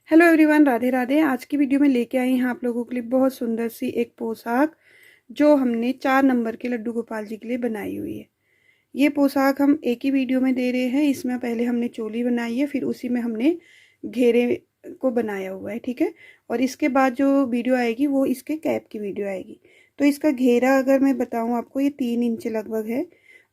Hello everyone, Radhe Radhe. आज की video में लेके आई हैं आप लोगों के लिए बहुत सुंदर सी एक पोशाक जो हमने 4 नंबर के लड्डू गोपाल जी के लिए बनाई हुई है। ये पोशाक हम एक ही वीडियो में दे रहे हैं। इसमें पहले हमने चोली बनाई है, फिर उसी में हमने घेरे को बनाया हुआ है, ठीक है। और इसके बाद जो वीडियो आएगी वो इसके कैप की वीडियो आएगी। तो इसका घेरा अगर मैं बताऊँ आपको, ये 3 इंच लगभग है।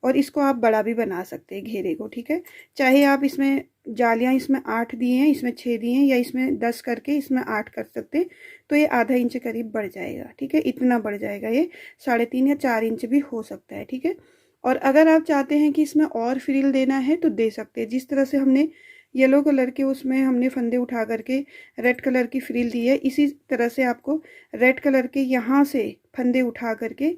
और इसको आप बड़ा भी बना सकते हैं घेरे को, ठीक है। चाहे आप इसमें जालियाँ इसमें 8 दिए हैं, इसमें 6 दिए हैं, या इसमें 10 करके इसमें 8 कर सकते हैं। तो ये आधा इंच करीब बढ़ जाएगा, ठीक है। इतना बढ़ जाएगा, ये 3.5 या 4 इंच भी हो सकता है, ठीक है। और अगर आप चाहते हैं कि इसमें और फ्रिल देना है तो दे सकते हैं। जिस तरह से हमने येलो कलर के उसमें हमने फंदे उठा करके रेड कलर की फ्रिल दी है, इसी तरह से आपको रेड कलर के यहाँ से फंदे उठा करके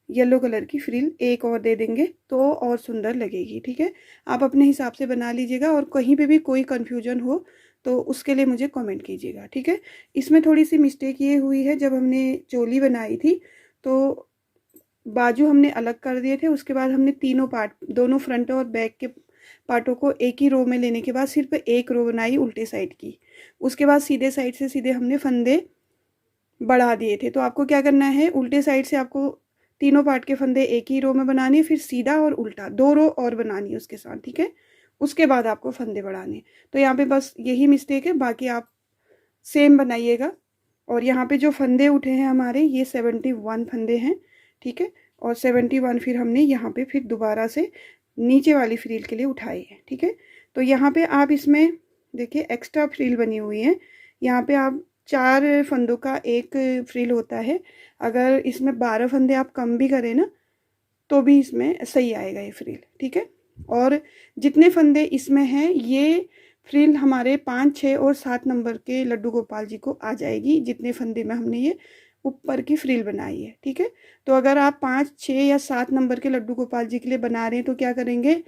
येलो कलर की फ्रिल एक और दे देंगे तो और सुंदर लगेगी, ठीक है। आप अपने हिसाब से बना लीजिएगा, और कहीं पे भी कोई कन्फ्यूजन हो तो उसके लिए मुझे कमेंट कीजिएगा, ठीक है। इसमें थोड़ी सी मिस्टेक ये हुई है, जब हमने चोली बनाई थी तो बाजू हमने अलग कर दिए थे। उसके बाद हमने तीनों पार्ट, दोनों फ्रंट और बैक के पार्टों को एक ही रो में लेने के बाद सिर्फ एक रो बनाई उल्टे साइड की। उसके बाद सीधे साइड से सीधे हमने फंदे बढ़ा दिए थे। तो आपको क्या करना है, उल्टे साइड से आपको तीनों पार्ट के फंदे एक ही रो में बनाने, फिर सीधा और उल्टा 2 रो और बनानी है उसके साथ, ठीक है। उसके बाद आपको फंदे बढ़ाने। तो यहाँ पे बस यही मिस्टेक है, बाकी आप सेम बनाइएगा। और यहाँ पे जो फंदे उठे हैं हमारे, ये 71 फंदे हैं, ठीक है। और 71 फिर हमने यहाँ पे फिर दोबारा से नीचे वाली फ्रील के लिए उठाए हैं, ठीक है। तो यहाँ पे आप इसमें देखिए एक्स्ट्रा फ्रील बनी हुई है। यहाँ पे आप 4 फंदों का एक फ्रील होता है। अगर इसमें 12 फंदे आप कम भी करें ना तो भी इसमें सही आएगा ये फ्रील, ठीक है। और जितने फंदे इसमें हैं ये फ्रिल हमारे 5, 6 और 7 नंबर के लड्डू गोपाल जी को आ जाएगी, जितने फंदे में हमने ये ऊपर की फ्रिल बनाई है, ठीक है। तो अगर आप 5, 6 या 7 नंबर के लड्डू गोपाल जी के लिए बना रहे हैं तो क्या करेंगे,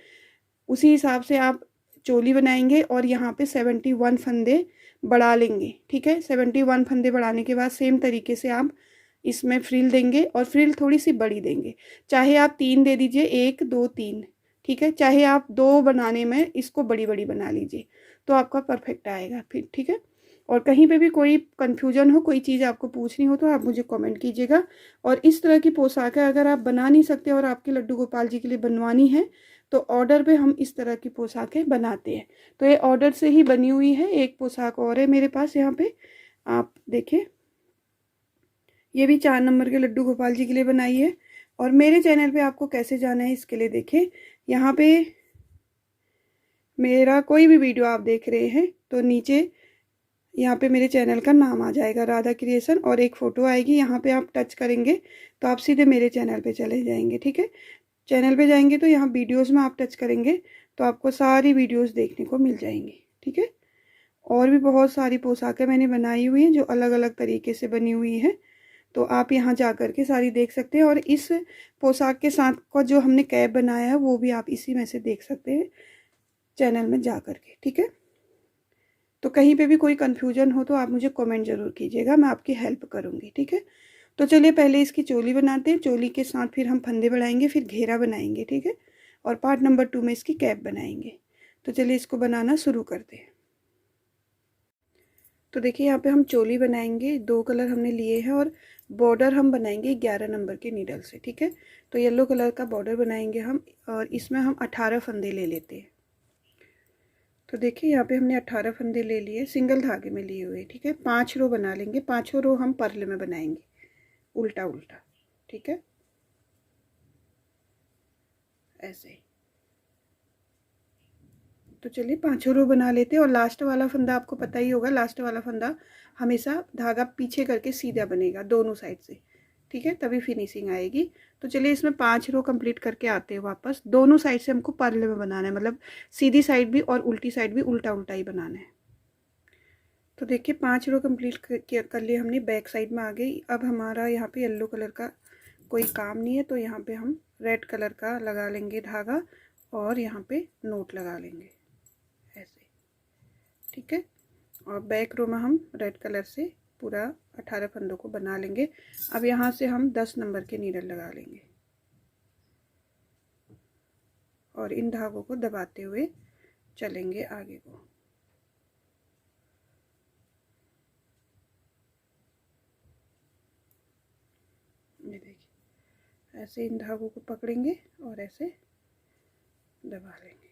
उसी हिसाब से आप चोली बनाएंगे और यहाँ पे 71 फंदे बढ़ा लेंगे, ठीक है। 71 फंदे बढ़ाने के बाद सेम तरीके से आप इसमें फ्रिल देंगे, और फ्रिल थोड़ी सी बड़ी देंगे। चाहे आप 3 दे दीजिए, 1, 2, 3, ठीक है। चाहे आप 2 बनाने में इसको बड़ी बड़ी बना लीजिए, तो आपका परफेक्ट आएगा फिर, ठीक है। और कहीं पे भी कोई कन्फ्यूजन हो, कोई चीज़ आपको पूछनी हो तो आप मुझे कमेंट कीजिएगा। और इस तरह की पोशाक है, अगर आप बना नहीं सकते और आपके लड्डू गोपाल जी के लिए बनवानी है तो ऑर्डर पे हम इस तरह की पोशाकें बनाते हैं। तो ये ऑर्डर से ही बनी हुई है। एक पोशाक और है मेरे पास यहाँ पे, आप देखिए, ये भी 4 नंबर के लड्डू गोपाल जी के लिए बनाई है। और मेरे चैनल पे आपको कैसे जाना है इसके लिए देखिए, यहाँ पे मेरा कोई भी वीडियो आप देख रहे हैं तो नीचे यहाँ पे मेरे चैनल का नाम आ जाएगा, राधा क्रिएशन, और एक फ़ोटो आएगी। यहाँ पे आप टच करेंगे तो आप सीधे मेरे चैनल पे चले जाएंगे, ठीक है। चैनल पे जाएंगे तो यहाँ वीडियोस में आप टच करेंगे तो आपको सारी वीडियोस देखने को मिल जाएंगी, ठीक है। और भी बहुत सारी पोशाकें मैंने बनाई हुई हैं जो अलग अलग तरीके से बनी हुई हैं, तो आप यहाँ जा कर के सारी देख सकते हैं। और इस पोशाक के साथ का जो हमने कैप बनाया है वो भी आप इसी में से देख सकते हैं चैनल में जा कर के, ठीक है। तो कहीं पे भी कोई कन्फ्यूजन हो तो आप मुझे कमेंट ज़रूर कीजिएगा, मैं आपकी हेल्प करूँगी, ठीक है। तो चलिए पहले इसकी चोली बनाते हैं। चोली के साथ फिर हम फंदे बढ़ाएंगे, फिर घेरा बनाएंगे, ठीक है। और पार्ट नंबर 2 में इसकी कैप बनाएंगे। तो चलिए इसको बनाना शुरू करते हैं। तो देखिए यहाँ पे हम चोली बनाएंगे, 2 कलर हमने लिए हैं, और बॉर्डर हम बनाएंगे 11 नंबर के नीडल से, ठीक है। तो येलो कलर का बॉर्डर बनाएंगे हम, और इसमें हम 18 फंदे ले लेते हैं। तो देखिए यहाँ पे हमने 18 फंदे ले लिए, सिंगल धागे में लिए हुए, ठीक है। 5 रो बना लेंगे, 5 रो हम पर्ल में बनाएंगे, उल्टा उल्टा, ठीक है, ऐसे। तो चलिए 5 रो बना लेते हैं। और लास्ट वाला फंदा आपको पता ही होगा, लास्ट वाला फंदा हमेशा धागा पीछे करके सीधा बनेगा दोनों साइड से, ठीक है, तभी फिनिशिंग आएगी। तो चलिए इसमें 5 रो कंप्लीट करके आते हैं वापस। दोनों साइड से हमको पर्ल में बनाना है, मतलब सीधी साइड भी और उल्टी साइड भी उल्टा उल्टा ही बनाना है। तो देखिए 5 रो कंप्लीट कर लिए हमने, बैक साइड में आ गई। अब हमारा यहाँ पे येलो कलर का कोई काम नहीं है, तो यहाँ पे हम रेड कलर का लगा लेंगे धागा, और यहाँ पे नोट लगा लेंगे ऐसे, ठीक है। और बैक रो में हम रेड कलर से पूरा 18 फंदों को बना लेंगे। अब यहाँ से हम 10 नंबर के नीडल लगा लेंगे, और इन धागों को दबाते हुए चलेंगे आगे को। ऐसे इन धागों को पकड़ेंगे और ऐसे दबा लेंगे।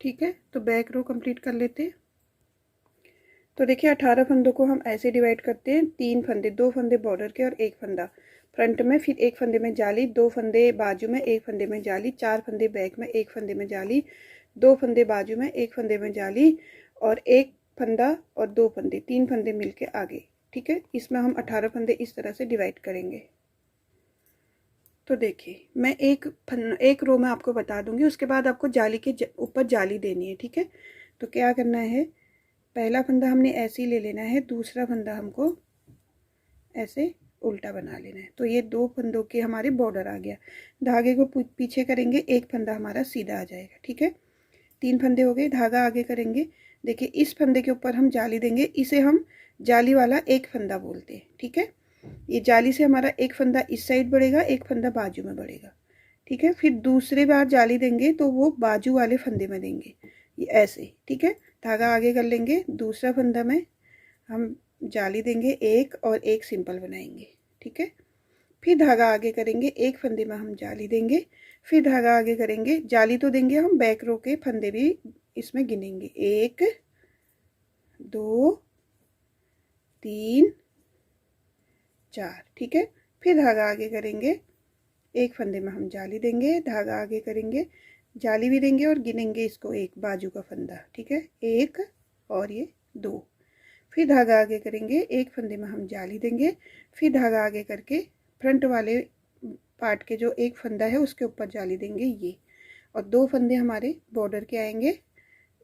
ठीक है, तो बैक रो कंप्लीट कर लेते हैं। तो देखिए 18 फंदों को हम ऐसे डिवाइड करते हैं, 3 फंदे, 2 फंदे बॉर्डर के और 1 फंदा फ्रंट में, फिर 1 फंदे में जाली, 2 फंदे बाजू में, 1 फंदे में जाली, 4 फंदे बैक में, 1 फंदे में जाली, 2 फंदे बाजू में, 1 फंदे में जाली और 1 फंदा और 2 फंदे, 3 फंदे मिलके आगे। ठीक है, इसमें हम 18 फंदे इस तरह से डिवाइड करेंगे। तो देखिए मैं एक रो में आपको बता दूंगी, उसके बाद आपको जाली के ऊपर जाली देनी है। ठीक है, तो क्या करना है, पहला फंदा हमने ऐसे ही ले लेना है, दूसरा फंदा हमको ऐसे उल्टा बना लेना है। तो ये 2 फंदों के हमारे बॉर्डर आ गया। धागे को पीछे करेंगे, एक फंदा हमारा सीधा आ जाएगा। ठीक है, 3 फंदे हो गए, धागा आगे करेंगे। देखिए इस फंदे के ऊपर हम जाली देंगे, इसे हम जाली वाला एक फंदा बोलते हैं। ठीक है, ये जाली से हमारा एक फंदा इस साइड बढ़ेगा, एक फंदा बाजू में बढ़ेगा। ठीक है, फिर दूसरे बार जाली देंगे तो वो बाजू वाले फंदे में देंगे, ये ऐसे। ठीक है, धागा आगे कर लेंगे, दूसरा फंदा में हम जाली देंगे एक और एक सिंपल बनाएंगे। ठीक है, फिर धागा आगे करेंगे, एक फंदे में हम जाली देंगे, फिर धागा आगे करेंगे, जाली तो देंगे हम, बैक रो के फंदे भी इसमें गिनेंगे, 1 2 3 4। ठीक है, फिर धागा आगे करेंगे, एक फंदे में हम जाली देंगे, धागा आगे करेंगे, जाली भी देंगे और गिनेंगे इसको, एक बाजू का फंदा। ठीक है, 1 और ये 2। फिर धागा आगे करेंगे, एक फंदे में हम जाली देंगे, फिर धागा आगे करके फ्रंट वाले पार्ट के जो एक फंदा है उसके ऊपर जाली देंगे ये, और 2 फंदे हमारे बॉर्डर के आएंगे,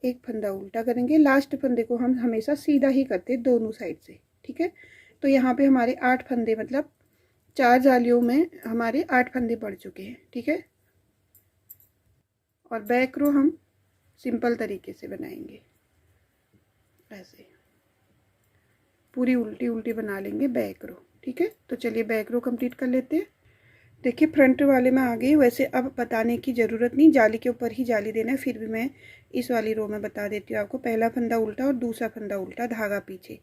एक फंदा उल्टा करेंगे, लास्ट फंदे को हम हमेशा सीधा ही करते हैं दोनों साइड से। ठीक है, तो यहाँ पे हमारे 8 फंदे, मतलब 4 जालियों में हमारे 8 फंदे पड़ चुके हैं। ठीक है, और बैक रो हम सिंपल तरीके से बनाएंगे, ऐसे पूरी उल्टी उल्टी बना लेंगे बैक रो। ठीक है, तो चलिए बैक रो कंप्लीट कर लेते हैं। देखिए फ्रंट वाले में आ गई, वैसे अब बताने की ज़रूरत नहीं, जाली के ऊपर ही जाली देना है, फिर भी मैं इस वाली रो में बता देती हूँ आपको। पहला फंदा उल्टा और दूसरा फंदा उल्टा, धागा पीछे।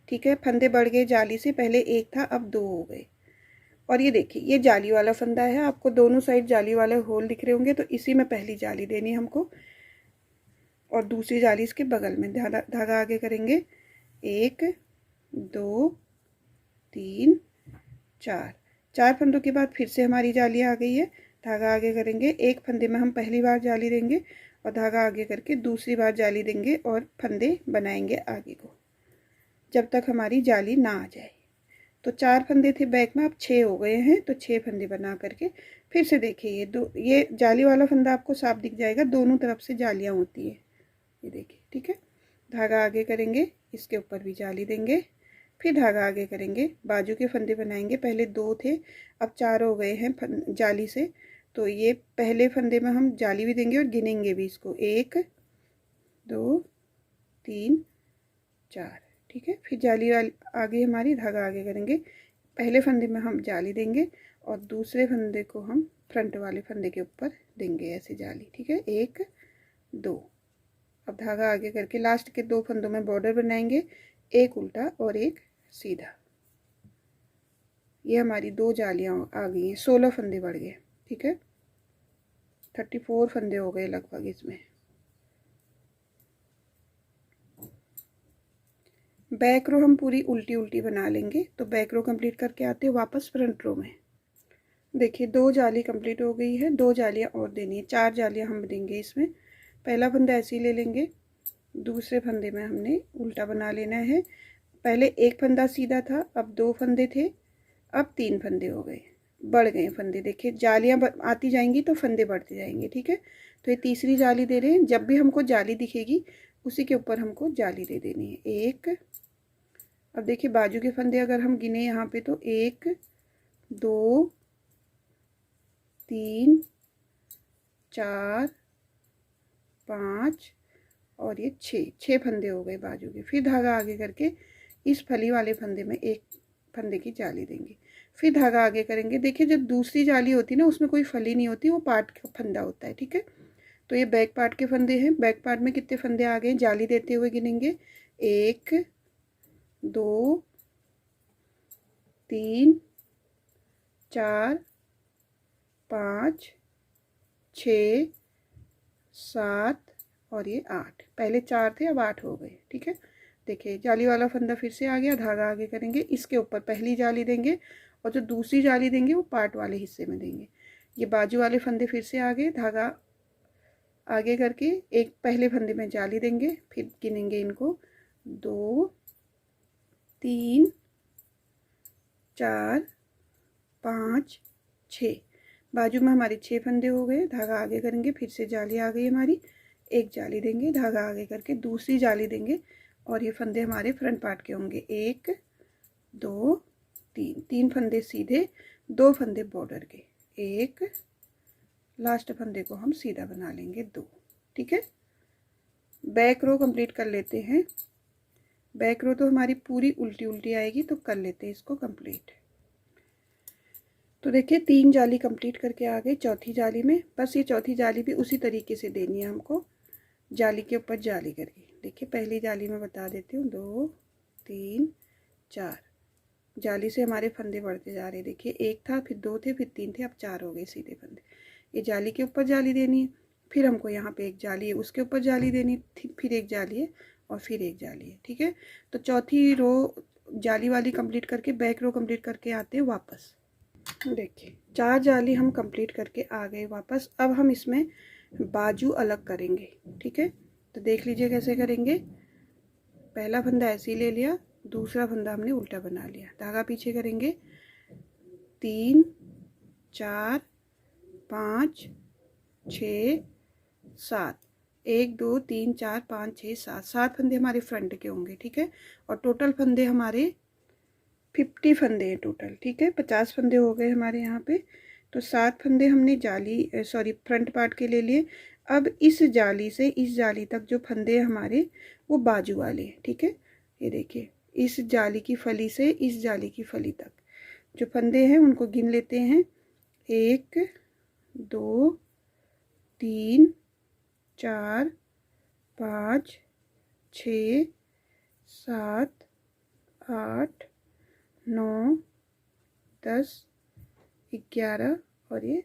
ठीक है, फंदे बढ़ गए जाली से, पहले एक था अब 2 हो गए। और ये देखिए ये जाली वाला फंदा है, आपको दोनों साइड जाली वाले होल दिख रहे होंगे, तो इसी में पहली जाली देनी है हमको, और दूसरी जाली इसके बगल में। धागा आगे करेंगे, 1 2 3 4। 4 फंदों के बाद फिर से हमारी जाली आ गई है, धागा आगे करेंगे, एक फंदे में हम पहली बार जाली देंगे और धागा आगे करके दूसरी बार जाली देंगे और फंदे बनाएंगे आगे को, जब तक हमारी जाली ना आ जाए। तो 4 फंदे थे बैक में, अब 6 हो गए हैं, तो 6 फंदे बना करके फिर से देखिए ये जाली वाला फंदा आपको साफ दिख जाएगा, दोनों तरफ से जालियाँ होती है, ये देखिए। ठीक है, धागा आगे करेंगे, इसके ऊपर भी जाली देंगे, फिर धागा आगे करेंगे, बाजू के फंदे बनाएंगे, पहले 2 थे अब 4 हो गए हैं जाली से। तो ये पहले फंदे में हम जाली भी देंगे और गिनेंगे भी इसको, 1 2 3 4। ठीक है, फिर जाली आगे हमारी, धागा आगे करेंगे, पहले फंदे में हम जाली देंगे और दूसरे फंदे को हम फ्रंट वाले फंदे के ऊपर देंगे ऐसे जाली। ठीक है, 1 2। अब धागा आगे करके लास्ट के 2 फंदों में बॉर्डर बनाएंगे, एक उल्टा और एक सीधा। ये हमारी 2 जालियाँ आ गई हैं, 16 फंदे बढ़ गए। ठीक है, 34 फंदे हो गए लगभग इसमें। बैक रो हम पूरी उल्टी उल्टी बना लेंगे, तो बैक रो कंप्लीट करके आते हैं वापस फ्रंट रो में। देखिए 2 जाली कंप्लीट हो गई है, 2 जालियाँ और देनी है, 4 जालियाँ हम देंगे इसमें। पहला फंदा ऐसे ही ले लेंगे, दूसरे फंदे में हमने उल्टा बना लेना है, पहले एक फंदा सीधा था, अब 2 फंदे थे, अब 3 फंदे हो गए, बढ़ गए फंदे। देखिए जालियाँ आती जाएंगी तो फंदे बढ़ते जाएंगे। ठीक है, तो ये तीसरी जाली दे रहे हैं, जब भी हमको जाली दिखेगी उसी के ऊपर हमको जाली दे देनी है, 1। अब देखिए बाजू के फंदे अगर हम गिने यहाँ पे, तो 1 2 3 4 5 और ये 6 फंदे हो गए बाजू के। फिर धागा आगे करके इस फली वाले फंदे में एक फंदे की जाली देंगे, फिर धागा आगे करेंगे। देखिए जो दूसरी जाली होती है ना उसमें कोई फली नहीं होती, वो पार्ट का फंदा होता है, ठीक है। तो ये बैक पार्ट के फंदे हैं। बैक पार्ट में कितने फंदे आ गए, जाली देते हुए गिनेंगे 1 2 3 4 5 6 7 और ये 8। पहले 4 थे, अब 8 हो गए, ठीक है। देखिए जाली वाला फंदा फिर से आ गया, धागा आगे करेंगे, इसके ऊपर पहली जाली देंगे और जो दूसरी जाली देंगे वो पार्ट वाले हिस्से में देंगे। ये बाजू वाले फंदे फिर से आ गए, धागा आगे करके एक पहले फंदे में जाली देंगे, फिर गिनेंगे इनको 2 3 4 5 6। बाजू में हमारे 6 फंदे हो गए, धागा आगे करेंगे, फिर से जाली आ गई हमारी, एक जाली देंगे, धागा आगे करके दूसरी जाली देंगे और ये फंदे हमारे फ्रंट पार्ट के होंगे 1 2 3। 3 फंदे सीधे, 2 फंदे बॉर्डर के, एक लास्ट फंदे को हम सीधा बना लेंगे 2, ठीक है। बैक रो कंप्लीट कर लेते हैं। बैक रो तो हमारी पूरी उल्टी उल्टी आएगी, तो कर लेते हैं इसको कंप्लीट। तो देखिए 3 जाली कंप्लीट करके आ गए चौथी जाली में। बस ये चौथी जाली भी उसी तरीके से देनी है हमको, जाली के ऊपर जाली करके। देखिए पहली जाली में बता देती हूँ, 2 3 4 जाली से हमारे फंदे बढ़ते जा रहे। देखिए 1 था, फिर 2 थे, फिर 3 थे, अब 4 हो गए सीधे फंदे। ये जाली के ऊपर जाली देनी है, फिर हमको यहाँ पे एक जाली है उसके ऊपर जाली देनी, फिर एक जाली है और फिर एक जाली है, ठीक है। तो चौथी रो जाली वाली कंप्लीट करके बैक रो कंप्लीट करके आते हैं वापस। देखिए 4 जाली हम कंप्लीट करके आ गए वापस। अब हम इसमें बाजू अलग करेंगे, ठीक है। तो देख लीजिए कैसे करेंगे। पहला फंदा ऐसे ही ले लिया, दूसरा फंदा हमने उल्टा बना लिया, धागा पीछे करेंगे, 3 4 5 6 7, 1 2 3 4 5 6 7, 7 फंदे हमारे फ्रंट के होंगे, ठीक है। और टोटल फंदे हमारे 50 फंदे हैं टोटल, ठीक है। 50 फंदे हो गए हमारे यहाँ पे। तो 7 फंदे हमने जाली फ्रंट पार्ट के ले लिए। अब इस जाली से इस जाली तक जो फंदे हमारे वो बाजू वाले हैं, ठीक है। ये देखिए इस जाली की फली से इस जाली की फली तक जो फंदे हैं उनको गिन लेते हैं, 1 2 3 4 5 6 7 8 9 10 11 और ये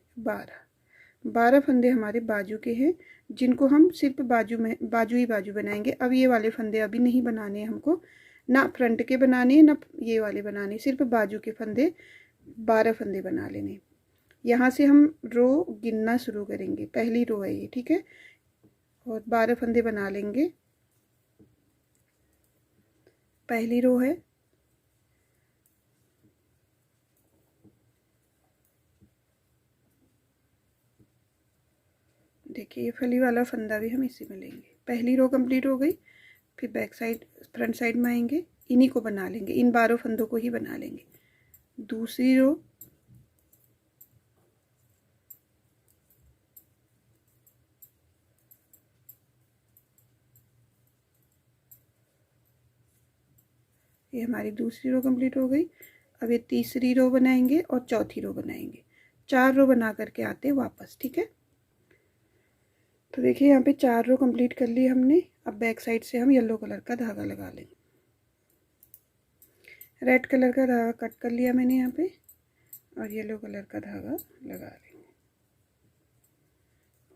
12 फंदे हमारे बाजू के हैं, जिनको हम सिर्फ बाजू ही बाजू बनाएंगे। अब ये वाले फंदे अभी नहीं बनाने हमको, ना फ्रंट के बनाने ना ये वाले बनाने, सिर्फ बाजू के फंदे 12 फंदे बना लेने। यहाँ से हम रो गिनना शुरू करेंगे, पहली रो है ये, ठीक है। और 12 फंदे बना लेंगे। पहली रो है, देखिए ये फली वाला फंदा भी हम इसी में लेंगे। पहली रो कंप्लीट हो गई। फिर बैक साइड फ्रंट साइड में आएंगे, इन्हीं को बना लेंगे, इन 12 फंदों को ही बना लेंगे। दूसरी रो, ये हमारी दूसरी रो कंप्लीट हो गई। अब ये तीसरी रो बनाएंगे और चौथी रो बनाएंगे। 4 रो बना करके आते हैं वापस, ठीक है। तो देखिए यहाँ पे 4 रो कंप्लीट कर ली हमने। अब बैक साइड से हम येलो कलर का धागा लगा लेंगे। रेड कलर का धागा कट कर लिया मैंने यहाँ पे और येलो कलर का धागा लगा लेंगे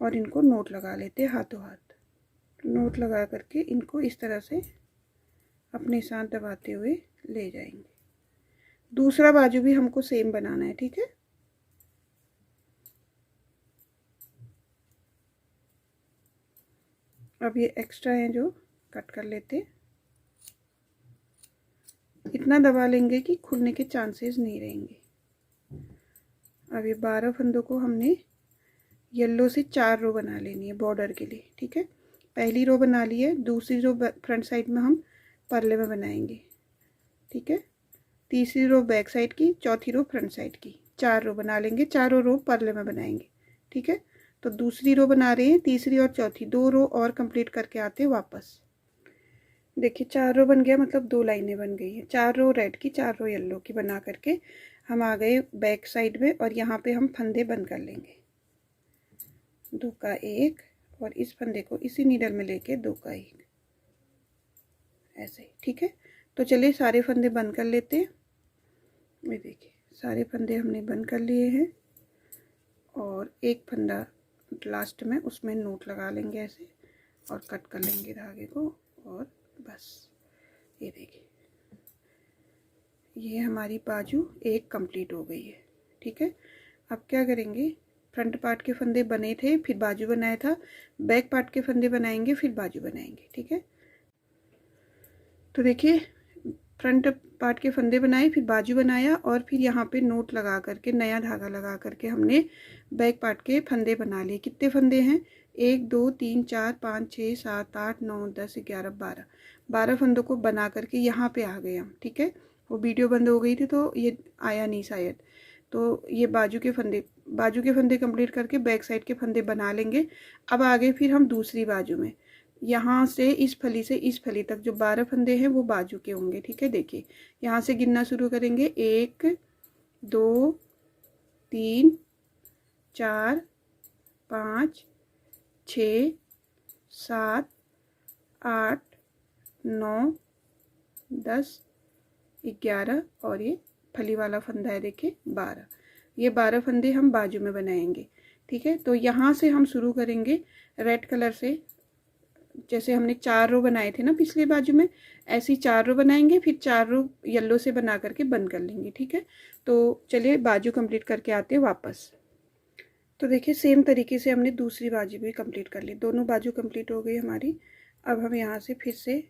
और इनको नोट लगा लेते हैं हाथों हाथ। नोट लगा करके इनको इस तरह से अपने साथ दबाते हुए ले जाएंगे। दूसरा बाजू भी हमको सेम बनाना है, ठीक है। अब ये एक्स्ट्रा है जो कट कर लेते, इतना दबा लेंगे कि खुलने के चांसेस नहीं रहेंगे। अब ये 12 फंदों को हमने येलो से 4 रो बना लेनी है बॉर्डर के लिए, ठीक है। पहली रो बना ली है, दूसरी रो फ्रंट साइड में हम परले में बनाएंगे, ठीक है। तीसरी रो बैक साइड की, चौथी रो फ्रंट साइड की, 4 रो बना लेंगे। चारों रो परले में बनाएंगे, ठीक है। तो दूसरी रो बना रहे हैं, तीसरी और चौथी 2 रो और कंप्लीट करके आते हैं वापस। देखिए 4 रो बन गया, मतलब 2 लाइनें बन गई हैं। 4 रो रेड की, 4 रो येलो की बना करके हम आ गए बैक साइड में, और यहाँ पे हम फंदे बंद कर लेंगे। 2 का 1, और इस फंदे को इसी नीडल में लेके 2 का 1, ऐसे ही। ठीक है, तो चलिए सारे फंदे बंद कर लेते हैं। ये देखिए सारे फंदे हमने बंद कर लिए हैं, और एक फंदा लास्ट में उसमें नोट लगा लेंगे ऐसे, और कट कर लेंगे धागे को, और बस ये देखिए ये हमारी बाजू एक कंप्लीट हो गई है। ठीक है, अब क्या करेंगे, फ्रंट पार्ट के फंदे बने थे, फिर बाजू बनाया था, बैक पार्ट के फंदे बनाएंगे, फिर बाजू बनाएंगे। ठीक है, तो देखिए फ्रंट पार्ट के फंदे बनाए, फिर बाजू बनाया, और फिर यहाँ पे नोट लगा करके नया धागा लगा करके हमने बैक पार्ट के फंदे बना लिए। कितने फंदे हैं, 1 2 3 4 5 6 7 8 9 10 11 12, 12 फंदों को बना करके यहाँ पे आ गए हम। ठीक है, वो वीडियो बंद हो गई थी तो ये आया नहीं शायद। तो ये बाजू के फंदे कंप्लीट करके बैक साइड के फंदे बना लेंगे। अब आगे फिर हम दूसरी बाजू में, यहाँ से इस फली से इस फली तक जो 12 फंदे हैं वो बाजू के होंगे। ठीक है, देखिए यहाँ से गिनना शुरू करेंगे, 1 2 3 4 5 6 7 8 9 10 11, और ये फली वाला फंदा है देखिए 12। ये 12 फंदे हम बाजू में बनाएंगे। ठीक है, तो यहाँ से हम शुरू करेंगे रेड कलर से, जैसे हमने 4 रो बनाए थे ना पिछले बाजू में, ऐसी 4 रो बनाएंगे, फिर 4 रो येलो से बना करके बंद कर लेंगे। ठीक है, तो चलिए बाजू कंप्लीट करके आते हैं वापस। तो देखिए सेम तरीके से हमने दूसरी बाजू भी कंप्लीट कर ली, दोनों बाजू कंप्लीट हो गई हमारी। अब हम यहाँ से फिर से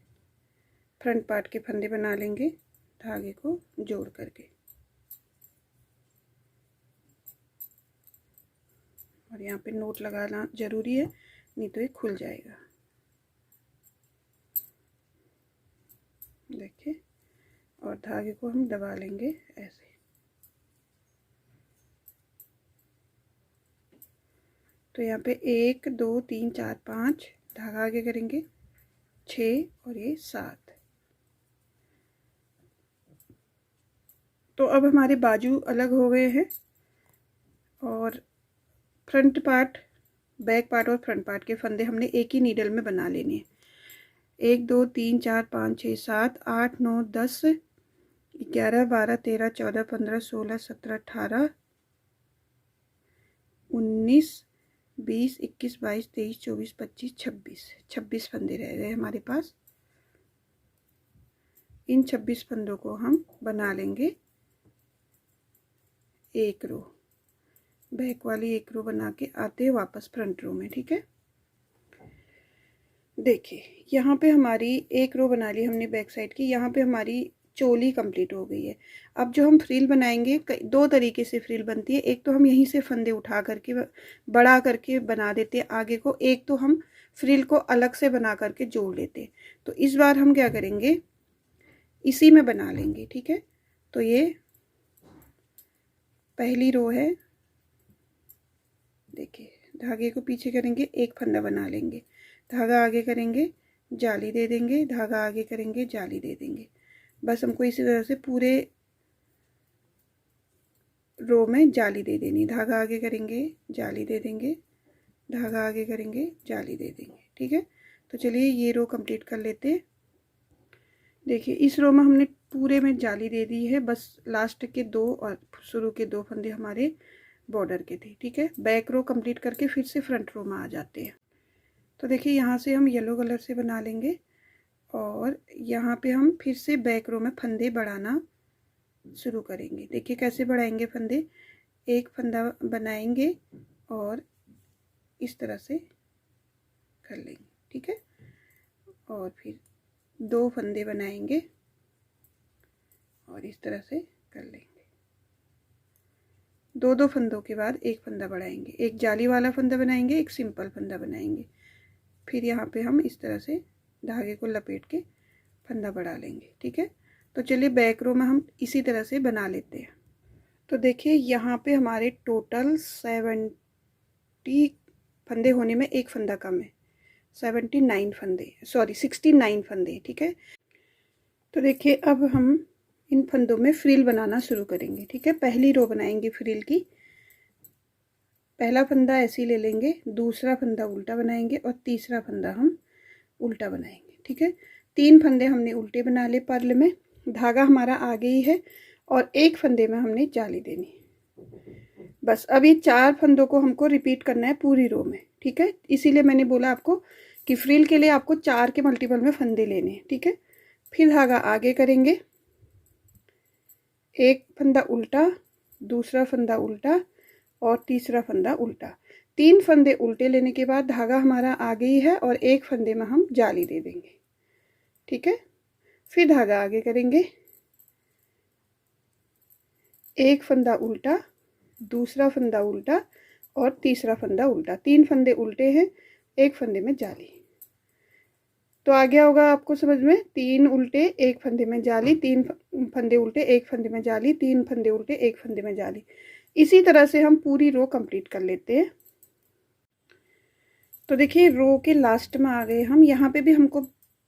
फ्रंट पार्ट के फंदे बना लेंगे धागे को जोड़ करके, और यहाँ पे नोट लगाना ज़रूरी है, नहीं तो ये खुल जाएगा। देखिए, और धागे को हम दबा लेंगे ऐसे। तो यहाँ पे 1 2 3 4 5 धागा आगे करेंगे, 6 और ये 7। तो अब हमारे बाजू अलग हो गए हैं, और फ्रंट पार्ट, बैक पार्ट और फ्रंट पार्ट के फंदे हमने एक ही नीडल में बना लेने हैं। 1 2 3 4 5 6 7 8 9 10 11 12 13 14 15 16 17 18 19 20 21 22 23 24 25 26 फंदे रह गए हमारे पास। इन 26 फंदों को हम बना लेंगे एक रो, बैक वाली एक रो बना के आते हैं वापस फ्रंट रो में। ठीक है, देखिए यहाँ पे हमारी एक रो बना ली हमने बैक साइड की, यहाँ पे हमारी चोली कंप्लीट हो गई है। अब जो हम फ्रिल बनाएंगे, 2 तरीके से फ्रिल बनती है। एक तो हम यहीं से फंदे उठा करके बड़ा करके बना देते हैं आगे को, एक तो हम फ्रिल को अलग से बना करके जोड़ लेते हैं। तो इस बार हम क्या करेंगे, इसी में बना लेंगे। ठीक है, तो ये पहली रो है, देखिए धागे को पीछे करेंगे, एक फंदा बना लेंगे, धागा आगे करेंगे, जाली दे देंगे, धागा आगे करेंगे, जाली दे देंगे। बस हमको इसी तरह से पूरे रो में जाली दे देनी, धागा आगे करेंगे, जाली दे देंगे, धागा आगे करेंगे, जाली दे देंगे। ठीक है, तो चलिए ये रो कंप्लीट कर लेते हैं। देखिए इस रो में हमने पूरे में जाली दे दी है, बस लास्ट के 2 और शुरू के 2 फंदे हमारे बॉर्डर के थे। ठीक है, बैक रो कंप्लीट करके फिर से फ्रंट रो में आ जाते हैं। तो देखिए यहाँ से हम येलो कलर से बना लेंगे, और यहाँ पे हम फिर से बैक रो में फंदे बढ़ाना शुरू करेंगे। देखिए कैसे बढ़ाएंगे फंदे, एक फंदा बनाएंगे और इस तरह से कर लेंगे। ठीक है, और फिर 2 फंदे बनाएंगे और इस तरह से कर लेंगे। 2 फंदों के बाद एक फंदा बढ़ाएंगे, एक जाली वाला फंदा बनाएंगे, एक सिंपल फंदा बनाएंगे, फिर यहाँ पे हम इस तरह से धागे को लपेट के फंदा बढ़ा लेंगे। ठीक है, तो चलिए बैक रो में हम इसी तरह से बना लेते हैं। तो देखिए यहाँ पे हमारे टोटल 70 फंदे होने में एक फंदा कम है, 69 फंदे, सॉरी 69 फंदे, ठीक है। तो देखिए अब हम इन फंदों में फ्रिल बनाना शुरू करेंगे, ठीक है। पहली रो बनाएंगे फ्रिल की। पहला फंदा ऐसे ही ले लेंगे, दूसरा फंदा उल्टा बनाएंगे और तीसरा फंदा हम उल्टा बनाएंगे, ठीक है। 3 फंदे हमने उल्टे बना लिए पर्ल में, धागा हमारा आगे ही है और एक फंदे में हमने जाली देनी। बस अब ये 4 फंदों को हमको रिपीट करना है पूरी रो में, ठीक है। इसीलिए मैंने बोला आपको कि फ्रिल के लिए आपको 4 के मल्टीपल में फंदे लेने हैं, ठीक है। फिर धागा आगे करेंगे, एक फंदा उल्टा, दूसरा फंदा उल्टा और तीसरा फंदा उल्टा। 3 फंदे उल्टे लेने के बाद धागा हमारा आगे ही है और एक फंदे में हम जाली दे देंगे, ठीक है। फिर धागा आगे करेंगे, एक फंदा उल्टा, दूसरा फंदा उल्टा और तीसरा फंदा उल्टा। 3 फंदे उल्टे हैं, एक फंदे में जाली। तो आ गया होगा आपको समझ में, 3 उल्टे एक फंदे में जाली, 3 फंदे उल्टे एक फंदे में जाली, 3 फंदे उल्टे एक फंदे में जाली। इसी तरह से हम पूरी रो कंप्लीट कर लेते हैं। तो देखिए रो के लास्ट में आ गए हम, यहाँ पे भी हमको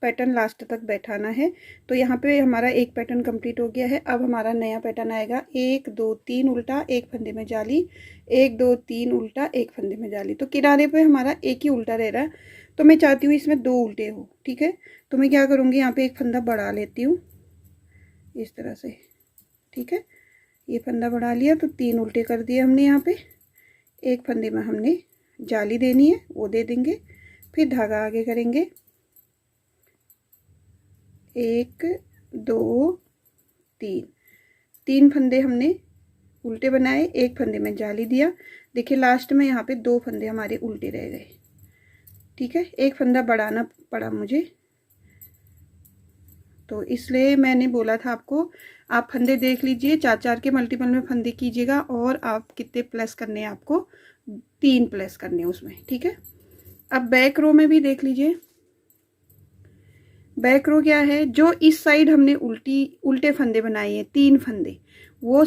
पैटर्न लास्ट तक बैठाना है। तो यहाँ पे हमारा एक पैटर्न कंप्लीट हो गया है। अब हमारा नया पैटर्न आएगा, 1 2 3 उल्टा, एक फंदे में जाली, 1 2 3 उल्टा, एक फंदे में जाली। तो किनारे पे हमारा एक ही उल्टा रह रहा है, तो मैं चाहती हूँ इसमें 2 उल्टे हो, ठीक है। तो मैं क्या करूँगी, यहाँ पे एक फंदा बढ़ा लेती हूँ इस तरह से, ठीक है। ये फंदा बढ़ा लिया तो 3 उल्टे कर दिए हमने। यहाँ पे एक फंदे में हमने जाली देनी है, वो दे देंगे। फिर धागा आगे करेंगे, 1 2 3 फंदे हमने उल्टे बनाए, एक फंदे में जाली दिया। देखिए लास्ट में यहाँ पे 2 फंदे हमारे उल्टे रह गए, ठीक है। एक फंदा बढ़ाना पड़ा मुझे, तो इसलिए मैंने बोला था आपको, आप फंदे देख लीजिए, 4 के मल्टीपल में फंदे कीजिएगा। और आप कितने प्लस करने हैं, आपको 3 प्लस करने हैं उसमें, ठीक है। अब बैक रो में भी देख लीजिए, बैक रो क्या है, जो इस साइड हमने उल्टे फंदे बनाए हैं 3 फंदे, वो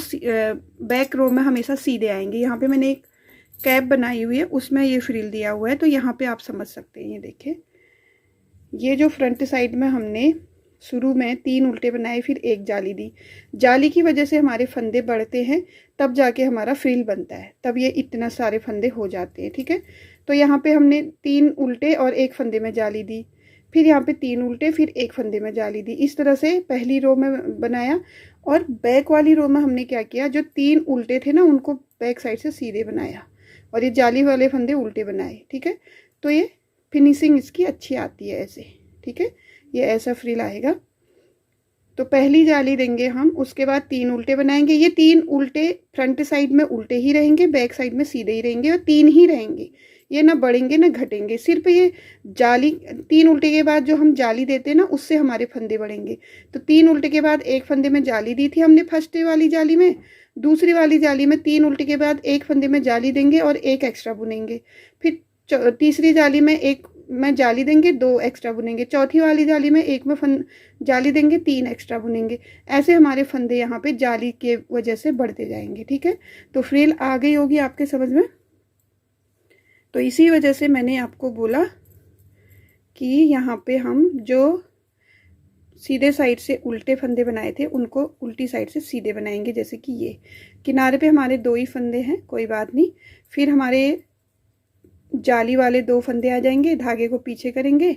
बैक रो में हमेशा सीधे आएंगे। यहाँ पे मैंने एक कैप बनाई हुई है, उसमें ये फ्रिल दिया हुआ है, तो यहाँ पे आप समझ सकते हैं। ये देखिए, ये जो फ्रंट साइड में हमने शुरू में 3 उल्टे बनाए, फिर एक जाली दी। जाली की वजह से हमारे फंदे बढ़ते हैं, तब जाके हमारा फ्रिल बनता है, तब ये इतना सारे फंदे हो जाते हैं, ठीक है। तो यहाँ पे हमने 3 उल्टे और एक फंदे में जाली दी, फिर यहाँ पे 3 उल्टे, फिर एक फंदे में जाली दी। इस तरह से पहली रो में बनाया। और बैक वाली रो में हमने क्या किया, जो 3 उल्टे थे ना, उनको बैक साइड से सीधे बनाया और ये जाली वाले फंदे उल्टे बनाए, ठीक है। तो ये फिनिशिंग इसकी अच्छी आती है ऐसे, ठीक है। ये ऐसा फ्रिल आएगा। तो पहली जाली देंगे हम, उसके बाद 3 उल्टे बनाएंगे। ये 3 उल्टे फ्रंट साइड में उल्टे ही रहेंगे, बैक साइड में सीधे ही रहेंगे, और 3 ही रहेंगे, ये ना बढ़ेंगे ना घटेंगे। सिर्फ ये जाली 3 उल्टे के बाद जो हम जाली देते हैं ना, उससे हमारे फंदे बढ़ेंगे। तो 3 उल्टे के बाद एक फंदे में जाली दी थी हमने फर्स्ट वाली जाली में, दूसरी वाली जाली में 3 उल्टे के बाद एक फंदे में जाली देंगे और एक एक्स्ट्रा बुनेंगे। फिर तीसरी जाली में एक में जाली देंगे, 2 एक्स्ट्रा बुनेंगे। चौथी वाली जाली में एक में जाली देंगे, 3 एक्स्ट्रा बुनेंगे। ऐसे हमारे फंदे यहाँ पे जाली के वजह से बढ़ते जाएंगे, ठीक है। तो फ्रिल आ गई होगी आपके समझ में। तो इसी वजह से मैंने आपको बोला कि यहाँ पे हम जो सीधे साइड से उल्टे फंदे बनाए थे, उनको उल्टी साइड से सीधे बनाएंगे। जैसे कि ये किनारे पे हमारे 2 ही फंदे हैं, कोई बात नहीं। फिर हमारे जाली वाले 2 फंदे आ जाएंगे, धागे को पीछे करेंगे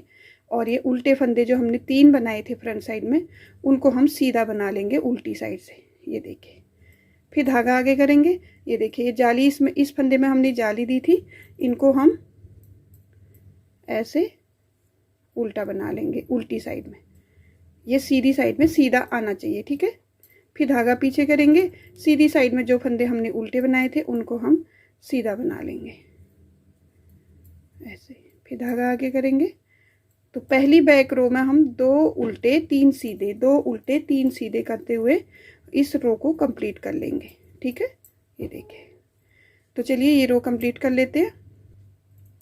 और ये उल्टे फंदे जो हमने 3 बनाए थे फ्रंट साइड में, उनको हम सीधा बना लेंगे उल्टी साइड से। ये देखिए, फिर धागा आगे करेंगे। ये देखिए, ये जाली इसमें इस फंदे में हमने जाली दी थी, इनको हम ऐसे उल्टा बना लेंगे उल्टी साइड में। ये सीधी साइड में सीधा आना चाहिए, ठीक है। फिर धागा पीछे करेंगे, सीधी साइड में जो फंदे हमने उल्टे बनाए थे उनको हम सीधा बना लेंगे ऐसे। फिर धागा आगे करेंगे। तो पहली बैक रो में हम 2 उल्टे 3 सीधे, 2 उल्टे 3 सीधे करते हुए इस रो को कंप्लीट कर लेंगे, ठीक है। ये देखिए, तो चलिए ये रो कंप्लीट कर लेते हैं।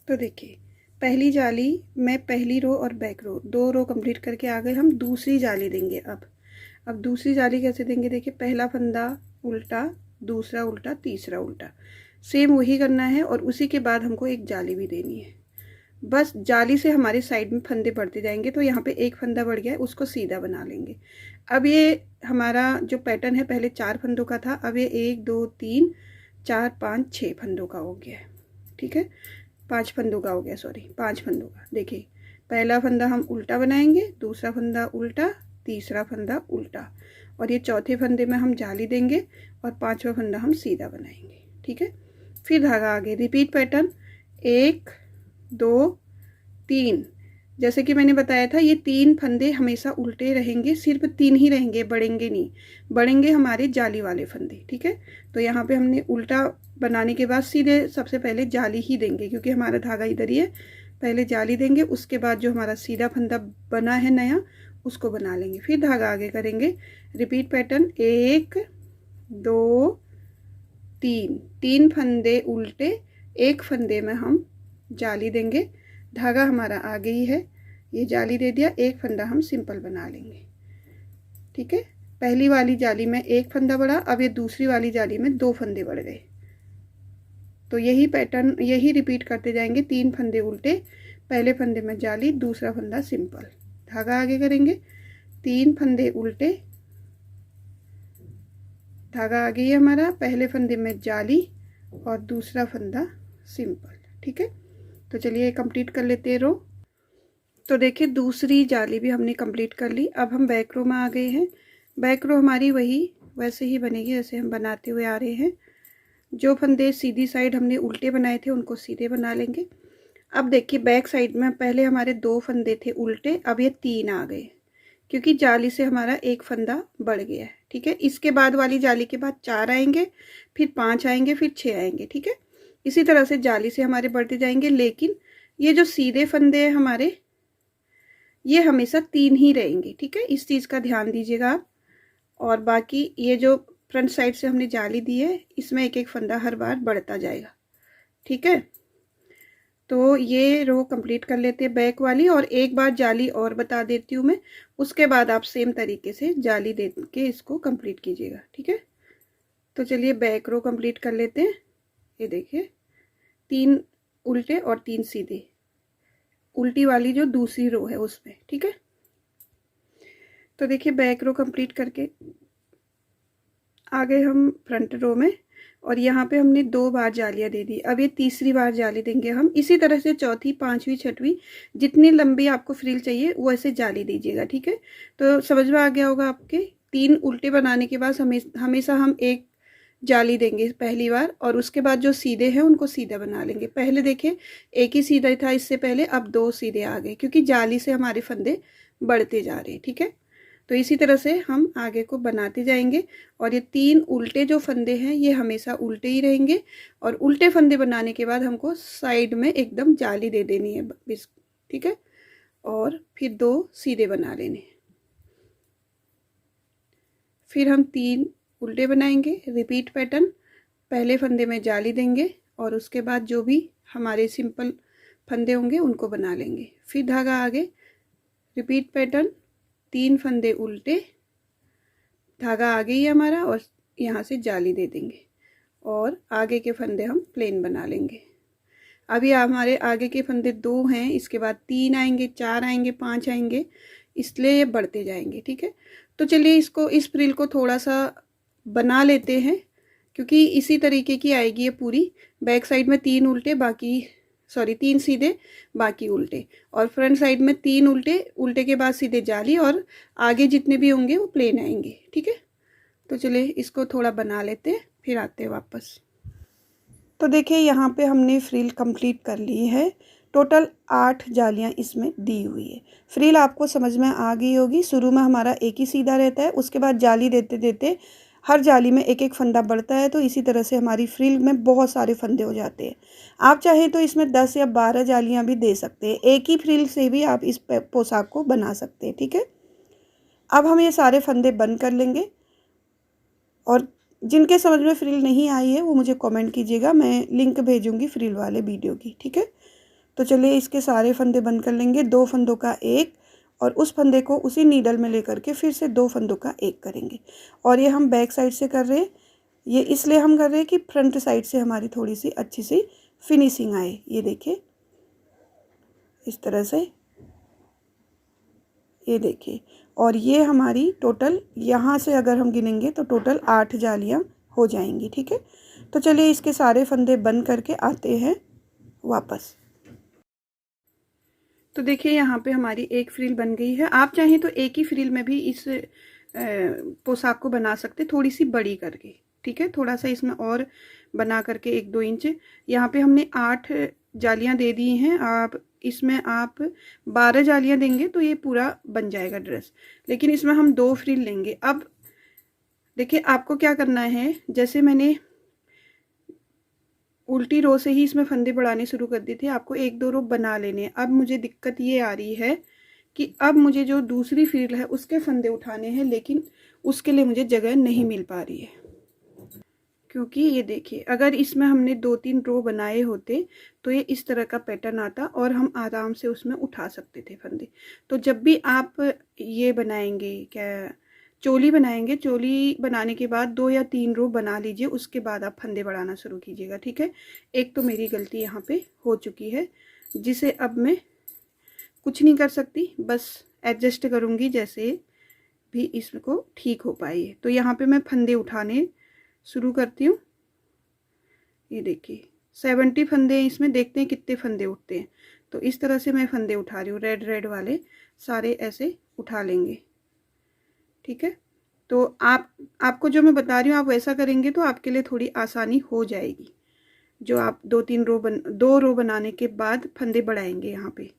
तो देखिए, पहली जाली में पहली रो और बैक रो 2 रो कंप्लीट करके आ गए। हम दूसरी जाली देंगे। अब दूसरी जाली कैसे देंगे, देखिए, पहला फंदा उल्टा, दूसरा उल्टा, तीसरा उल्टा। सेम वही करना है और उसी के बाद हमको एक जाली भी देनी है। बस जाली से हमारे साइड में फंदे बढ़ते जाएंगे। तो यहाँ पे एक फंदा बढ़ गया है, उसको सीधा बना लेंगे। अब ये हमारा जो पैटर्न है पहले 4 फंदों का था, अब ये 1 2 3 4 5 6 फंदों का हो गया है। ठीक है, 5 फंदों का हो गया, सॉरी 5 फंदों का। देखिए पहला फंदा हम उल्टा बनाएंगे, दूसरा फंदा उल्टा, तीसरा फंदा उल्टा, और ये चौथे फंदे में हम जाली देंगे और 5वां फंदा हम सीधा बनाएंगे। ठीक है, फिर धागा आगे रिपीट पैटर्न 1 2 3। जैसे कि मैंने बताया था ये 3 फंदे हमेशा उल्टे रहेंगे, सिर्फ 3 ही रहेंगे, बढ़ेंगे नहीं, बढ़ेंगे हमारे जाली वाले फंदे। ठीक है, तो यहाँ पे हमने उल्टा बनाने के बाद सीधे सबसे पहले जाली ही देंगे, क्योंकि हमारा धागा इधर ही है। पहले जाली देंगे, उसके बाद जो हमारा सीधा फंदा बना है नया उसको बना लेंगे, फिर धागा आगे करेंगे। रिपीट पैटर्न 1 2 3, 3 फंदे उल्टे, एक फंदे में हम जाली देंगे। धागा हमारा आगे ही है, ये जाली दे दिया, एक फंदा हम सिंपल बना लेंगे। ठीक है, पहली वाली जाली में एक फंदा बढ़ा, अब ये दूसरी वाली जाली में 2 फंदे बढ़ गए। तो यही पैटर्न यही रिपीट करते जाएंगे। 3 फंदे उल्टे, पहले फंदे में जाली, दूसरा फंदा सिंपल, धागा आगे करेंगे। 3 फंदे उल्टे, धागा आगे ही हमारा, पहले फंदे में जाली और दूसरा फंदा सिंपल। ठीक है, तो चलिए कंप्लीट कर लेते हैं रो। तो देखिए दूसरी जाली भी हमने कंप्लीट कर ली। अब हम बैक रो में आ गए हैं। बैक रो हमारी वैसे ही बनेगी जैसे हम बनाते हुए आ रहे हैं। जो फंदे सीधी साइड हमने उल्टे बनाए थे उनको सीधे बना लेंगे। अब देखिए बैक साइड में पहले हमारे 2 फंदे थे उल्टे, अब ये 3 आ गए, क्योंकि जाली से हमारा एक फंदा बढ़ गया है। ठीक है, इसके बाद वाली जाली के बाद 4 आएंगे, फिर 5 आएंगे, फिर 6 आएंगे। ठीक है, इसी तरह से जाली से हमारे बढ़ते जाएंगे। लेकिन ये जो सीधे फंदे हैं हमारे, ये हमेशा 3 ही रहेंगे। ठीक है, इस चीज़ का ध्यान दीजिएगा आप। और बाकी ये जो फ्रंट साइड से हमने जाली दी है, इसमें एक एक फंदा हर बार बढ़ता जाएगा। ठीक है, तो ये रो कंप्लीट कर लेते हैं बैक वाली। और एक बार जाली और बता देती हूँ मैं, उसके बाद आप सेम तरीके से जाली दे के इसको कंप्लीट कीजिएगा। ठीक है, तो चलिए बैक रो कंप्लीट कर लेते हैं। ये देखिए 3 उल्टे और 3 सीधे, उल्टी वाली जो दूसरी रो है उसमें। ठीक है, तो देखिए बैक रो कंप्लीट करके आ गए हम फ्रंट रो में, और यहाँ पे हमने 2 बार जालियाँ दे दी। अब ये तीसरी बार जाली देंगे हम। इसी तरह से चौथी, पांचवी, छठवीं, जितनी लंबी आपको फ्रिल चाहिए वैसे जाली दीजिएगा। ठीक है, तो समझ में आ गया होगा आपके। 3 उल्टे बनाने के बाद हमेशा हम एक जाली देंगे पहली बार, और उसके बाद जो सीधे हैं उनको सीधा बना लेंगे। पहले देखिए एक ही सीधा था इससे पहले, अब 2 सीधे आ गए, क्योंकि जाली से हमारे फंदे बढ़ते जा रहे हैं। ठीक है, तो इसी तरह से हम आगे को बनाते जाएंगे। और ये 3 उल्टे जो फंदे हैं ये हमेशा उल्टे ही रहेंगे, और उल्टे फंदे बनाने के बाद हमको साइड में एकदम जाली दे देनी है। ठीक है, और फिर 2 सीधे बना लेने, फिर हम 3 उल्टे बनाएंगे। रिपीट पैटर्न, पहले फंदे में जाली देंगे और उसके बाद जो भी हमारे सिंपल फंदे होंगे उनको बना लेंगे। फिर धागा आगे, रिपीट पैटर्न, 3 फंदे उल्टे, धागा आगे ही हमारा, और यहाँ से जाली दे देंगे और आगे के फंदे हम प्लेन बना लेंगे। अभी हमारे आगे के फंदे 2 हैं, इसके बाद 3 आएंगे, 4 आएंगे, 5 आएंगे, इसलिए ये बढ़ते जाएंगे। ठीक है, तो चलिए इस फ्रिल को थोड़ा सा बना लेते हैं, क्योंकि इसी तरीके की आएगी ये पूरी। बैक साइड में 3 उल्टे, 3 सीधे, बाकी उल्टे, और फ्रंट साइड में 3 उल्टे, उल्टे के बाद सीधे जाली, और आगे जितने भी होंगे वो प्लेन आएंगे। ठीक है, तो चलिए इसको थोड़ा बना लेते हैं, फिर आते हैं वापस। तो देखिए यहाँ पे हमने फ्रिल कंप्लीट कर ली है। टोटल 8 जालियाँ इसमें दी हुई है। फ्रिल आपको समझ में आ गई होगी। शुरू में हमारा एक ही सीधा रहता है, उसके बाद जाली देते देते हर जाली में एक एक फंदा बढ़ता है। तो इसी तरह से हमारी फ्रिल में बहुत सारे फंदे हो जाते हैं। आप चाहे तो इसमें 10 या 12 जालियाँ भी दे सकते हैं। एक ही फ्रिल से भी आप इस पोशाक को बना सकते हैं। ठीक है, अब हम ये सारे फंदे बंद कर लेंगे, और जिनके समझ में फ्रिल नहीं आई है वो मुझे कमेंट कीजिएगा, मैं लिंक भेजूंगी फ्रिल वाले वीडियो की। ठीक है, तो चलिए इसके सारे फंदे बंद कर लेंगे। 2 फंदों का एक, और उस फंदे को उसी नीडल में लेकर के फिर से 2 फंदों का एक करेंगे। और ये हम बैक साइड से कर रहे हैं। ये इसलिए हम कर रहे हैं कि फ्रंट साइड से हमारी थोड़ी सी अच्छी सी फिनिशिंग आए। ये देखिए इस तरह से, ये देखिए। और ये हमारी टोटल यहाँ से अगर हम गिनेंगे तो टोटल 8 जालियाँ हो जाएंगी, ठीक है। तो चलिए इसके सारे फंदे बंद करके आते हैं वापस। तो देखिए यहाँ पे हमारी एक फ्रिल बन गई है। आप चाहें तो एक ही फ्रिल में भी इस पोशाक को बना सकते, थोड़ी सी बड़ी करके, ठीक है। थोड़ा सा इसमें और बना करके 1-2 इंच। यहाँ पे हमने 8 जालियाँ दे दी हैं। आप इसमें आप 12 जालियाँ देंगे तो ये पूरा बन जाएगा ड्रेस, लेकिन इसमें हम 2 फ्रिल लेंगे। अब देखिए आपको क्या करना है, जैसे मैंने उल्टी रो से ही इसमें फंदे बढ़ाने शुरू कर दिए थे, आपको 1-2 रो बना लेने। अब मुझे दिक्कत ये आ रही है कि अब मुझे जो दूसरी फ्रिल है उसके फंदे उठाने हैं, लेकिन उसके लिए मुझे जगह नहीं मिल पा रही है। क्योंकि ये देखिए अगर इसमें हमने 2-3 रो बनाए होते तो ये इस तरह का पैटर्न आता और हम आराम से उसमें उठा सकते थे फंदे। तो जब भी आप ये बनाएंगे, क्या चोली बनाएंगे, चोली बनाने के बाद 2 या 3 रो बना लीजिए, उसके बाद आप फंदे बढ़ाना शुरू कीजिएगा, ठीक है। एक तो मेरी गलती यहाँ पे हो चुकी है, जिसे अब मैं कुछ नहीं कर सकती, बस एडजस्ट करूँगी जैसे भी इसको ठीक हो पाए। तो यहाँ पे मैं फंदे उठाने शुरू करती हूँ। ये देखिए 70 फंदे हैं इसमें, देखते हैं कितने फंदे उठते हैं। तो इस तरह से मैं फंदे उठा रही हूँ, रेड रेड वाले सारे ऐसे उठा लेंगे, ठीक है। तो आपको जो मैं बता रही हूँ आप वैसा करेंगे तो आपके लिए थोड़ी आसानी हो जाएगी। जो आप 2 रो बनाने के बाद फंदे बढ़ाएंगे यहाँ पे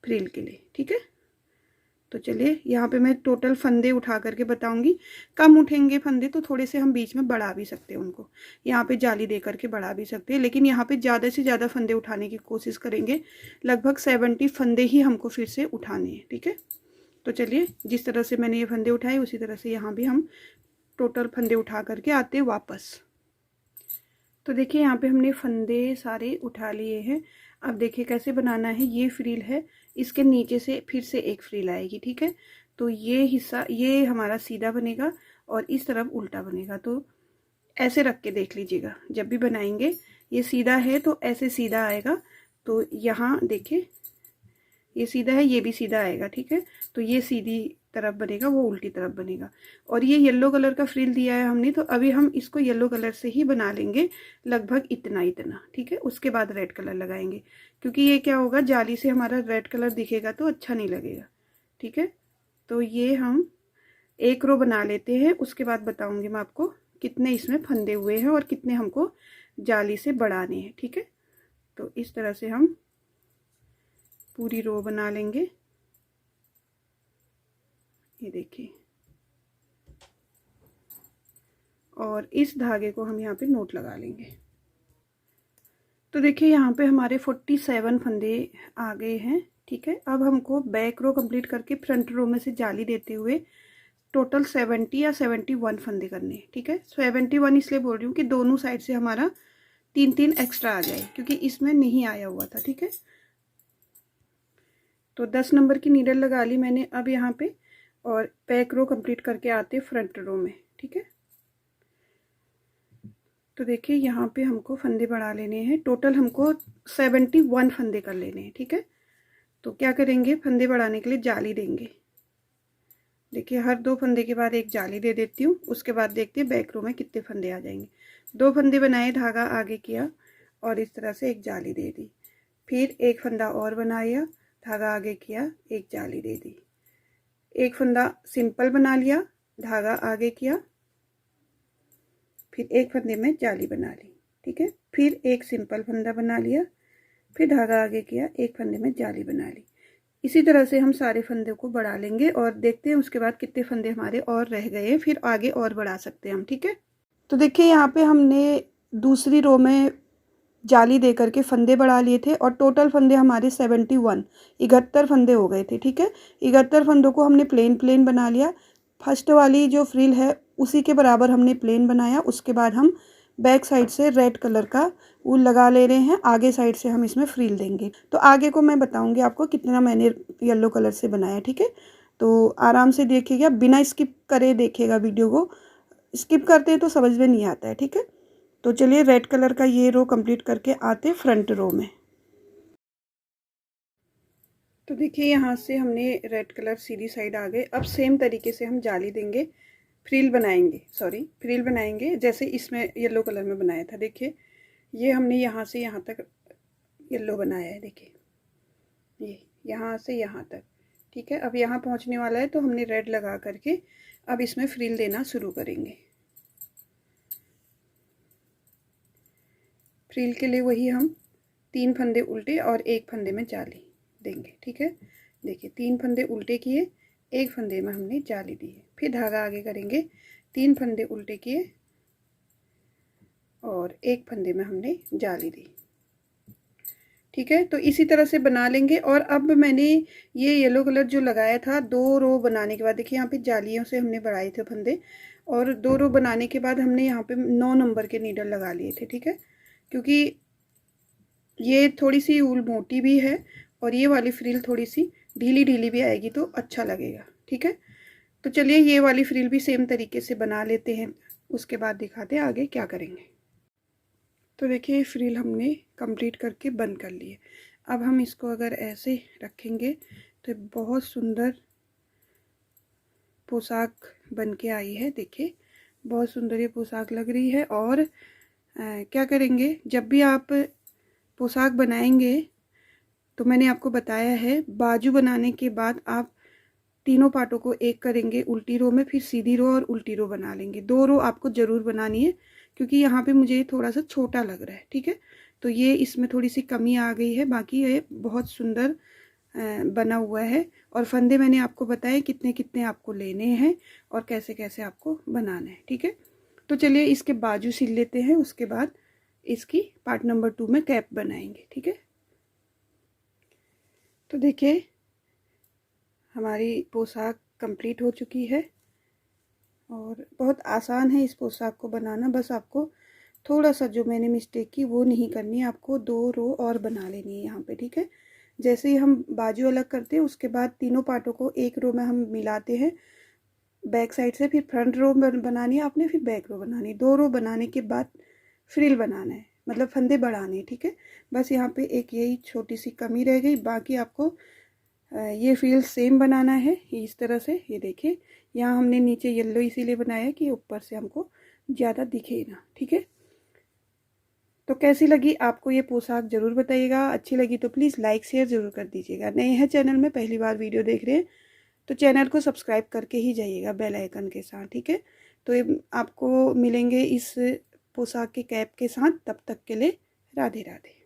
फ्रिल के लिए, ठीक है। तो चलिए यहाँ पे मैं टोटल फंदे उठा करके बताऊंगी। कम उठेंगे फंदे तो थोड़े से हम बीच में बढ़ा भी सकते हैं उनको, यहाँ पे जाली दे करके बढ़ा भी सकते हैं, लेकिन यहाँ पे ज़्यादा से ज़्यादा फंदे उठाने की कोशिश करेंगे। लगभग 70 फंदे ही हमको फिर से उठाने हैं, ठीक है। तो चलिए जिस तरह से मैंने ये फंदे उठाए उसी तरह से यहाँ भी हम टोटल फंदे उठा करके आते वापस। तो देखिए यहाँ पे हमने फंदे सारे उठा लिए हैं। अब देखिए कैसे बनाना है। ये फ्रिल है, इसके नीचे से फिर से एक फ्रिल आएगी, ठीक है। तो ये हिस्सा ये हमारा सीधा बनेगा और इस तरफ उल्टा बनेगा। तो ऐसे रख के देख लीजिएगा, जब भी बनाएंगे ये सीधा है तो ऐसे सीधा आएगा। तो यहाँ देखिए ये सीधा है, ये भी सीधा आएगा, ठीक है। तो ये सीधी तरफ बनेगा, वो उल्टी तरफ बनेगा। और ये येलो कलर का फ्रिल दिया है हमने, तो अभी हम इसको येलो कलर से ही बना लेंगे, लगभग इतना इतना, ठीक है। उसके बाद रेड कलर लगाएंगे, क्योंकि ये क्या होगा, जाली से हमारा रेड कलर दिखेगा तो अच्छा नहीं लगेगा, ठीक है। तो ये हम एक रो बना लेते हैं, उसके बाद बताऊंगी मैं आपको कितने इसमें फंदे हुए हैं और कितने हमको जाली से बढ़ाने हैं, ठीक है। तो इस तरह से हम पूरी रो बना लेंगे। ये देखिए, और इस धागे को हम यहाँ पे नोट लगा लेंगे। तो देखिए यहाँ पे हमारे 47 फंदे आ गए हैं, ठीक है। अब हमको बैक रो कंप्लीट करके फ्रंट रो में से जाली देते हुए टोटल 70 या 71 फंदे करने हैं, ठीक है। 71 इसलिए बोल रही हूँ कि दोनों साइड से हमारा 3-3 एक्स्ट्रा आ जाए, क्योंकि इसमें नहीं आया हुआ था, ठीक है। तो 10 नंबर की नीडल लगा ली मैंने अब यहाँ पे, और बैक रो कंप्लीट करके आते फ्रंट रो में, ठीक है। तो देखिए यहाँ पे हमको फंदे बढ़ा लेने हैं। टोटल हमको 71 फंदे कर लेने हैं, ठीक है। तो क्या करेंगे, फंदे बढ़ाने के लिए जाली देंगे। देखिए हर 2 फंदे के बाद एक जाली दे देती हूँ, उसके बाद देखते हैं बैक रो में कितने फंदे आ जाएंगे। 2 फंदे बनाए, धागा आगे किया और इस तरह से एक जाली दे दी। फिर एक फंदा और बनाया, धागा आगे किया, एक जाली दे दी। एक फंदा सिंपल बना लिया, धागा आगे किया, फिर एक फंदे में जाली बना ली, ठीक है। फिर एक सिंपल फंदा बना लिया, फिर धागा आगे किया, एक फंदे में जाली बना ली। इसी तरह से हम सारे फंदे को बढ़ा लेंगे और देखते हैं उसके बाद कितने फंदे हमारे और रह गए, फिर आगे और बढ़ा सकते हैं हम, ठीक है। तो देखिए यहाँ पे हमने दूसरी रो में जाली दे करके फंदे बढ़ा लिए थे और टोटल फंदे हमारे 71 फंदे हो गए थे, ठीक है। 71 फंदों को हमने प्लेन बना लिया। फर्स्ट वाली जो फ्रिल है उसी के बराबर हमने प्लेन बनाया। उसके बाद हम बैक साइड से रेड कलर का ऊल लगा ले रहे हैं, आगे साइड से हम इसमें फ्रिल देंगे। तो आगे को मैं बताऊंगी आपको कितना मैंने येलो कलर से बनाया, ठीक है। तो आराम से देखिएगा, बिना स्किप करे देखिएगा वीडियो को, स्किप करते हैं तो समझ में नहीं आता है, ठीक है। तो चलिए रेड कलर का ये रो कंप्लीट करके आते फ्रंट रो में। तो देखिए यहाँ से हमने रेड कलर सीधी साइड आ गए। अब सेम तरीके से हम जाली देंगे, फ्रिल बनाएंगे, सॉरी फ्रिल बनाएंगे जैसे इसमें येलो कलर में बनाया था। देखिए ये हमने यहाँ से यहाँ तक येलो बनाया है, देखिए ये यहाँ से यहाँ तक, ठीक है। अब यहाँ पहुँचने वाला है तो हमने रेड लगा करके अब इसमें फ्रिल देना शुरू करेंगे। फ्रिल के लिए वही हम 3 फंदे उल्टे और 1 फंदे में जाली देंगे, ठीक है। देखिए 3 फंदे उल्टे किए, 1 फंदे में हमने जाली दी है। फिर धागा आगे करेंगे, 3 फंदे उल्टे किए और 1 फंदे में हमने जाली दी, ठीक है। तो इसी तरह से बना लेंगे। और अब मैंने ये येलो कलर जो लगाया था, 2 रो बनाने के बाद देखिए यहाँ पे जालियों से हमने बढ़ाए थे फंदे, और 2 रो बनाने के बाद हमने यहाँ पे 9 नंबर के नीडल लगा लिए थे, ठीक है। क्योंकि ये थोड़ी सी ऊल मोटी भी है और ये वाली फ्रिल थोड़ी सी ढीली ढीली भी आएगी तो अच्छा लगेगा, ठीक है। तो चलिए ये वाली फ्रिल भी सेम तरीके से बना लेते हैं, उसके बाद दिखाते हैं आगे क्या करेंगे। तो देखिए फ्रिल हमने कंप्लीट करके बंद कर लिए। अब हम इसको अगर ऐसे रखेंगे तो बहुत सुंदर पोशाक बन के आई है। देखिए बहुत सुंदर ये पोशाक लग रही है। और क्या करेंगे, जब भी आप पोशाक बनाएंगे तो मैंने आपको बताया है, बाजू बनाने के बाद आप तीनों पार्टों को एक करेंगे उल्टी रो में, फिर सीधी रो और उल्टी रो बना लेंगे। 2 रो आपको ज़रूर बनानी है क्योंकि यहाँ पे मुझे थोड़ा सा छोटा लग रहा है, ठीक है। तो ये इसमें थोड़ी सी कमी आ गई है, बाकी ये बहुत सुंदर बना हुआ है। और फंदे मैंने आपको बताए कितने कितने आपको लेने हैं और कैसे कैसे आपको बनाना है, ठीक है। तो चलिए इसके बाजू सिल लेते हैं, उसके बाद इसकी पार्ट नंबर 2 में कैप बनाएंगे, ठीक है। तो देखिए हमारी पोशाक कंप्लीट हो चुकी है और बहुत आसान है इस पोशाक को बनाना। बस आपको थोड़ा सा जो मैंने मिस्टेक की वो नहीं करनी है, आपको 2 रो और बना लेनी है यहाँ पे, ठीक है। जैसे ही हम बाजू अलग करते हैं उसके बाद तीनों पार्टों को एक रो में हम मिलाते हैं बैक साइड से, फिर फ्रंट रो बनानी है आपने, फिर बैक रो बनानी है। 2 रो बनाने के बाद फ्रिल बनाना है, मतलब फंदे बढ़ाने हैं, ठीक है। बस यहाँ पे एक यही छोटी सी कमी रह गई, बाकी आपको ये फ्रिल सेम बनाना है इस तरह से। ये देखिए यहाँ हमने नीचे येलो इसीलिए बनाया कि ऊपर से हमको ज़्यादा दिखे ना, ठीक है। तो कैसी लगी आपको ये पोशाक ज़रूर बताइएगा। अच्छी लगी तो प्लीज़ लाइक शेयर ज़रूर कर दीजिएगा। नए हैं चैनल में, पहली बार वीडियो देख रहे हैं तो चैनल को सब्सक्राइब करके ही जाइएगा बेल आइकन के साथ, ठीक है। तो ये आपको मिलेंगे इस पोशाक के कैप के साथ। तब तक के लिए राधे राधे।